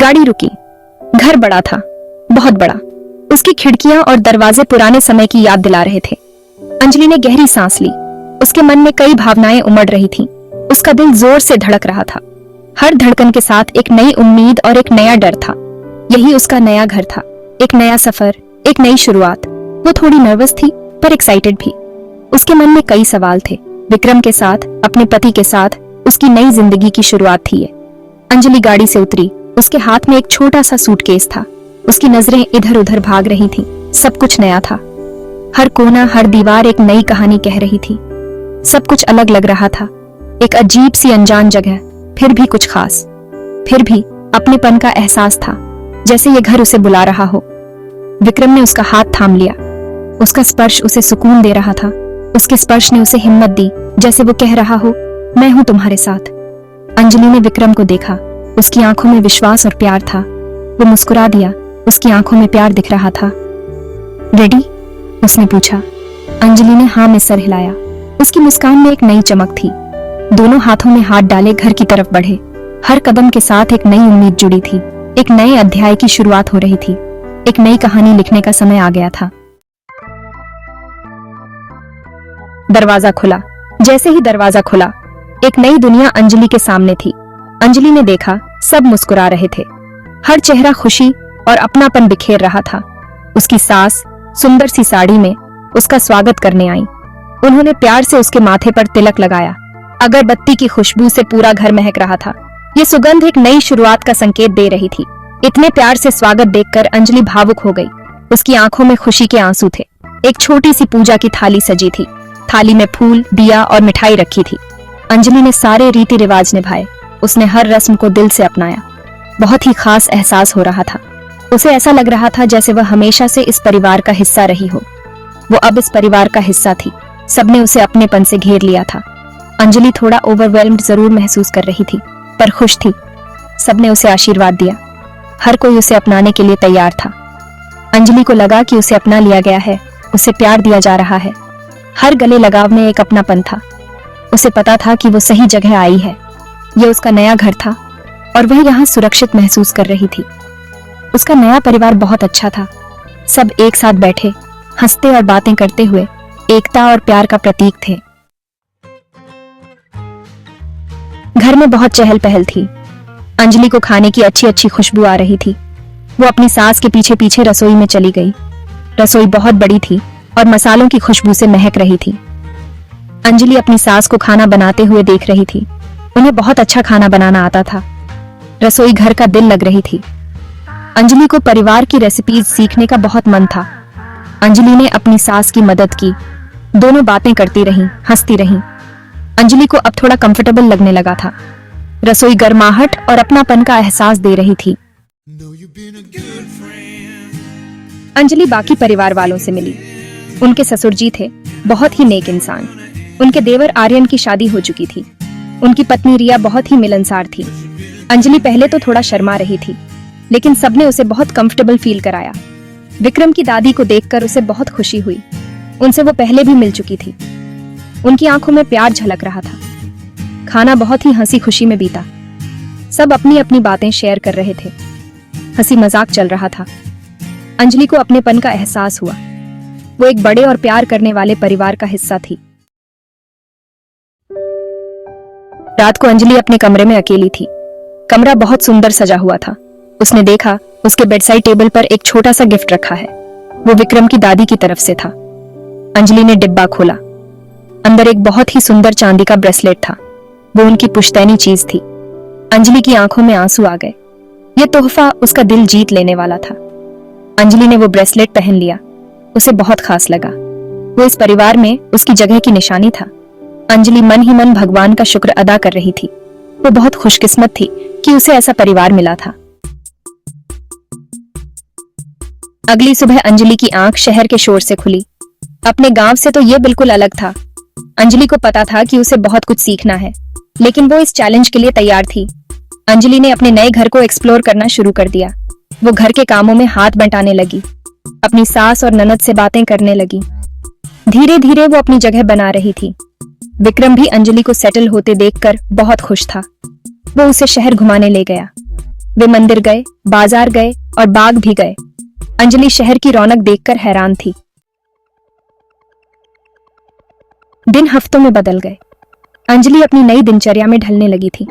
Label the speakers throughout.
Speaker 1: गाड़ी रुकी। घर बड़ा था, बहुत बड़ा। उसकी खिड़कियां और दरवाजे पुराने समय की याद दिला रहे थे। अंजलि ने गहरी सांस ली। उसके मन में कई भावनाएं उमड़ रही थीं। उसका दिल जोर से धड़क रहा था। हर धड़कन के साथ एक नई उम्मीद और एक नया डर था। यही उसका नया घर था, एक नया सफर, एक नई शुरुआत। वो थोड़ी नर्वस थी पर एक्साइटेड भी। उसके मन में कई सवाल थे। विक्रम के साथ, अपने पति के साथ उसकी नई जिंदगी की शुरुआत थी ये। अंजलि गाड़ी से उतरी। उसके हाथ में एक छोटा सा सूटकेस था। उसकी नजरें इधर उधर भाग रही थीं। सब कुछ नया था। हर कोना, हर दीवार एक नई कहानी कह रही थी। सब कुछ अलग लग रहा था। एक अजीब सी अनजान जगह, फिर भी कुछ खास। फिर भी अपनेपन का एहसास था, जैसे ये घर उसे बुला रहा हो। विक्रम ने उसका हाथ थाम लिया। उसका स्पर्श उसे सुकून दे रहा था। उसके स्पर्श ने उसे हिम्मत दी, जैसे वो कह रहा हो, मैं हूं तुम्हारे साथ। अंजलि ने विक्रम को देखा। उसकी आंखों में विश्वास और प्यार था। वो मुस्कुरा दिया। उसकी आंखों में प्यार दिख रहा था। रेडी? उसने पूछा। अंजलि ने हाँ में सर हिलाया। उसकी मुस्कान में एक नई चमक थी। दोनों हाथों में हाथ डाले घर की तरफ बढ़े। हर कदम के साथ एक नई उम्मीद जुड़ी थी। एक नए अध्याय की शुरुआत हो रही थी। एक नई कहानी लिखने का समय आ गया था। दरवाजा खुला। जैसे ही दरवाजा खुला, एक नई दुनिया अंजलि के सामने थी। अंजलि ने देखा, सब मुस्कुरा रहे थे। हर चेहरा खुशी और अपनापन बिखेर रहा था। उसकी सास सुंदर सी साड़ी में उसका स्वागत करने आई। उन्होंने प्यार से उसके माथे पर तिलक लगाया। अगरबत्ती की खुशबू से पूरा घर महक रहा था। ये सुगंध एक नई शुरुआत का संकेत दे रही थी। इतने प्यार से स्वागत देखकर अंजलि भावुक हो गई। उसकी आंखों में खुशी के आंसू थे। एक छोटी सी पूजा की थाली सजी थी। थाली में फूल, दिया और मिठाई रखी थी। अंजलि ने सारे रीति रिवाज निभाए। उसने हर रस्म को दिल से अपनाया। बहुत ही खास एहसास हो रहा था। उसे ऐसा लग रहा था जैसे वह हमेशा से इस परिवार का हिस्सा रही हो। वो अब इस परिवार का हिस्सा थी। सबने उसे अपनेपन से घेर लिया था। अंजलि थोड़ा ओवरवेल्म्ड जरूर महसूस कर रही थी, पर खुश थी। सबने उसे आशीर्वाद दिया। हर कोई उसे अपनाने के लिए तैयार था। अंजलि को लगा कि उसे अपना लिया गया है, उसे प्यार दिया जा रहा है। हर गले लगाव में एक अपनापन था। उसे पता था कि वो सही जगह आई है। ये उसका नया घर था और वह यहाँ सुरक्षित महसूस कर रही थी। उसका नया परिवार बहुत अच्छा था। सब एक साथ बैठे, हंसते और बातें करते हुए एकता और प्यार का प्रतीक थे। घर में बहुत चहल पहल थी। अंजलि को खाने की अच्छी अच्छी खुशबू आ रही थी। वो अपनी सास के पीछे पीछे रसोई में चली गई। रसोई बहुत बड़ी थी और मसालों की खुशबू से महक रही थी। अंजलि अपनी सास को खाना बनाते हुए देख रही थी। उन्हें बहुत अच्छा खाना बनाना आता था। रसोई घर का दिल लग रही थी। अंजलि को परिवार की रेसिपीज सीखने का बहुत मन था। अंजलि ने अपनी सास की मदद की। दोनों बातें करती रहीं, हंसती रहीं। अंजलि को अब थोड़ा कंफर्टेबल लगने लगा था। रसोई गर्माहट और अपनापन का एहसास दे रही थी। अंजलि बाकी परिवार वालों से मिली। उनके ससुर जी थे, बहुत ही नेक इंसान। उनके देवर आर्यन की शादी हो चुकी थी। उनकी पत्नी रिया बहुत ही मिलनसार थी। अंजलि पहले तो थोड़ा शर्मा रही थी, लेकिन सबने उसे बहुत कंफर्टेबल फील कराया। विक्रम की दादी को देखकर उसे बहुत खुशी हुई। उनसे वो पहले भी मिल चुकी थी। उनकी आंखों में प्यार झलक रहा था। खाना बहुत ही हंसी खुशी में बीता। सब अपनी अपनी बातें शेयर कर रहे थे। हंसी मजाक चल रहा था। अंजलि को अपनेपन का एहसास हुआ। वो एक बड़े और प्यार करने वाले परिवार का हिस्सा थी। रात को अंजलि अपने कमरे में अकेली थी। कमरा बहुत सुंदर सजा हुआ था। उसने देखा, उसके बेडसाइड टेबल पर एक छोटा सा गिफ्ट रखा है। वो विक्रम की दादी की तरफ से था। अंजलि ने डिब्बा खोला। अंदर एक बहुत ही सुंदर चांदी का ब्रेसलेट था। वो उनकी पुश्तैनी चीज थी। अंजलि की आंखों में आंसू आ गए। यह तोहफा उसका दिल जीत लेने वाला था। अंजलि ने वो ब्रेसलेट पहन लिया। उसे बहुत खास लगा। वो इस परिवार में उसकी जगह की निशानी था। अंजलि मन ही मन भगवान का शुक्र अदा कर रही थी। वो बहुत खुशकिस्मत थी कि उसे ऐसा परिवार मिला था। अगली सुबह अंजलि की आंख शहर के शोर से खुली। अपने गांव से तो ये बिल्कुल अलग था। अंजलि को पता था कि उसे बहुत कुछ सीखना है, लेकिन वो इस चैलेंज के लिए तैयार थी। अंजलि ने अपने नए घर को एक्सप्लोर करना शुरू कर दिया। वो घर के कामों में हाथ बंटाने लगी। अपनी सास और ननद से बातें करने लगी। धीरे धीरे वो अपनी जगह बना रही थी। विक्रम भी अंजलि को सेटल होते देखकर बहुत खुश था। वो उसे शहर घुमाने ले गया। वे मंदिर गए, बाजार गए और बाग भी गए। अंजलि शहर की रौनक देखकर हैरान थी। दिन हफ्तों में बदल गए। अंजलि अपनी नई दिनचर्या में ढलने लगी थी।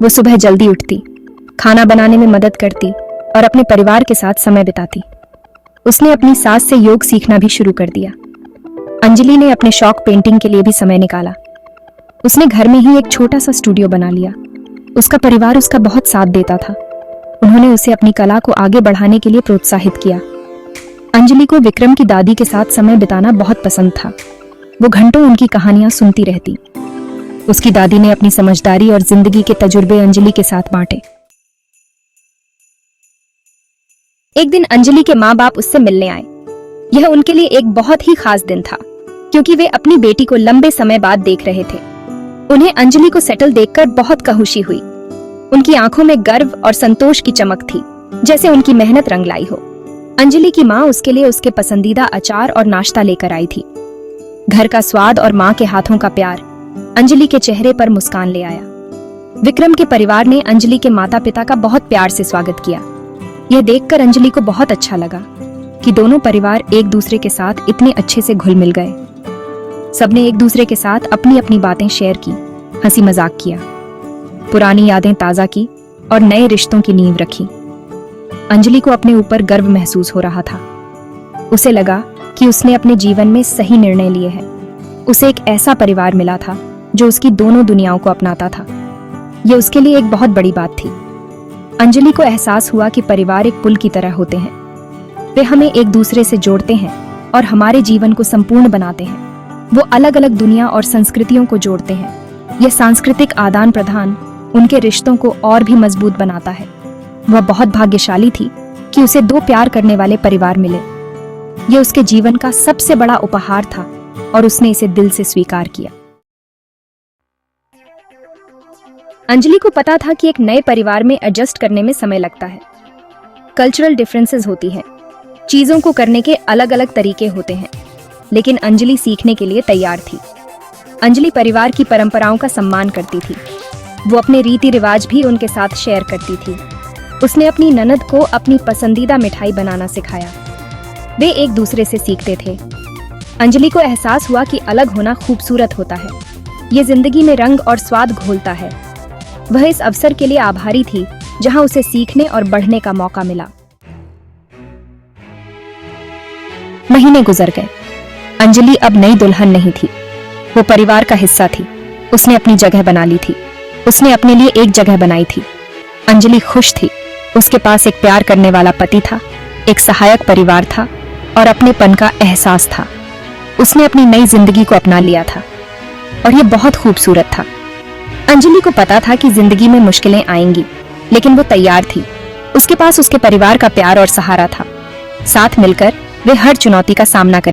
Speaker 1: वो सुबह जल्दी उठती, खाना बनाने में मदद करती और अपने परिवार के साथ समय बिताती। उसने अपनी सास से योग सीखना भी शुरू कर दिया। अंजलि ने अपने शौक पेंटिंग के लिए भी समय निकाला। उसने घर में ही एक छोटा सा स्टूडियो बना लिया। उसका परिवार उसका बहुत साथ देता था। उन्होंने उसे अपनी कला को आगे बढ़ाने के लिए प्रोत्साहित किया। अंजलि को विक्रम की दादी के साथ समय बिताना बहुत पसंद था। वो घंटों उनकी कहानियां सुनती रहती। उसकी दादी ने अपनी समझदारी और जिंदगी के तजुर्बे अंजलि के साथ बांटे। एक दिन अंजलि के माँ बाप उससे मिलने आए। यह उनके लिए एक बहुत ही खास दिन था, क्योंकि वे अपनी बेटी को लंबे समय बाद देख रहे थे। उन्हें अंजलि को सेटल देखकर बहुत खुशी हुई। उनकी आंखों में गर्व और संतोष की चमक थी, जैसे उनकी मेहनत रंग लाई हो। अंजलि की माँ उसके लिए उसके पसंदीदा अचार और नाश्ता लेकर आई थी। घर का स्वाद और माँ के हाथों का प्यार अंजलि के चेहरे पर मुस्कान ले आया। विक्रम के परिवार ने अंजलि के माता पिता का बहुत प्यार से स्वागत किया। यह देखकर अंजलि को बहुत अच्छा लगा कि दोनों परिवार एक दूसरे के साथ इतने अच्छे से घुल मिल गए। सबने एक दूसरे के साथ अपनी अपनी बातें शेयर की, हंसी मजाक किया, पुरानी यादें ताजा की और नए रिश्तों की नींव रखी। अंजलि को अपने ऊपर गर्व महसूस हो रहा था। उसे लगा कि उसने अपने जीवन में सही निर्णय लिए हैं। उसे एक ऐसा परिवार मिला था जो उसकी दोनों दुनियाओं को अपनाता था। यह उसके लिए एक बहुत बड़ी बात थी। अंजलि को एहसास हुआ कि परिवार एक पुल की तरह होते हैं। वे हमें एक दूसरे से जोड़ते हैं और हमारे जीवन को संपूर्ण बनाते हैं। वो अलग अलग दुनिया और संस्कृतियों को जोड़ते हैं। यह सांस्कृतिक आदान प्रदान उनके रिश्तों को और भी मजबूत बनाता है। वह बहुत भाग्यशाली थी कि उसे दो प्यार करने वाले परिवार मिले। यह उसके जीवन का सबसे बड़ा उपहार था और उसने इसे दिल से स्वीकार किया। अंजलि को पता था कि एक नए परिवार में एडजस्ट करने में समय लगता है। कल्चरल डिफरेंसेस होती हैं, चीजों को करने के अलग अलग तरीके होते हैं, लेकिन अंजलि सीखने के लिए तैयार थी। अंजलि परिवार की परंपराओं का सम्मान करती थी। वो अपने रीति रिवाज भी उनके साथ शेयर करती थी। उसने अपनी ननद को अपनी पसंदीदा मिठाई बनाना सिखाया। वे एक दूसरे से सीखते थे। अंजलि को एहसास हुआ कि अलग होना खूबसूरत होता है। ये जिंदगी में रंग और स्वाद घोलता है। वह इस अवसर के लिए आभारी थी जहां उसे सीखने और बढ़ने का मौका मिला। महीने गुजर गए। अंजलि अब नई दुल्हन नहीं थी, वो परिवार का हिस्सा थी। उसने अपनी जगह बना ली थी। उसने अपने लिए एक जगह बनाई थी। अंजलि खुश थी। उसके पास एक प्यार करने वाला पति था, एक सहायक परिवार था और अपनेपन का एहसास था। उसने अपनी नई जिंदगी को अपना लिया था और यह बहुत खूबसूरत था। अंजलि को पता था कि जिंदगी में मुश्किलें आएंगी, लेकिन वो तैयार थी। उसके पास उसके परिवार का प्यार और सहारा था। साथ मिलकर वे हर चुनौती का सामना कर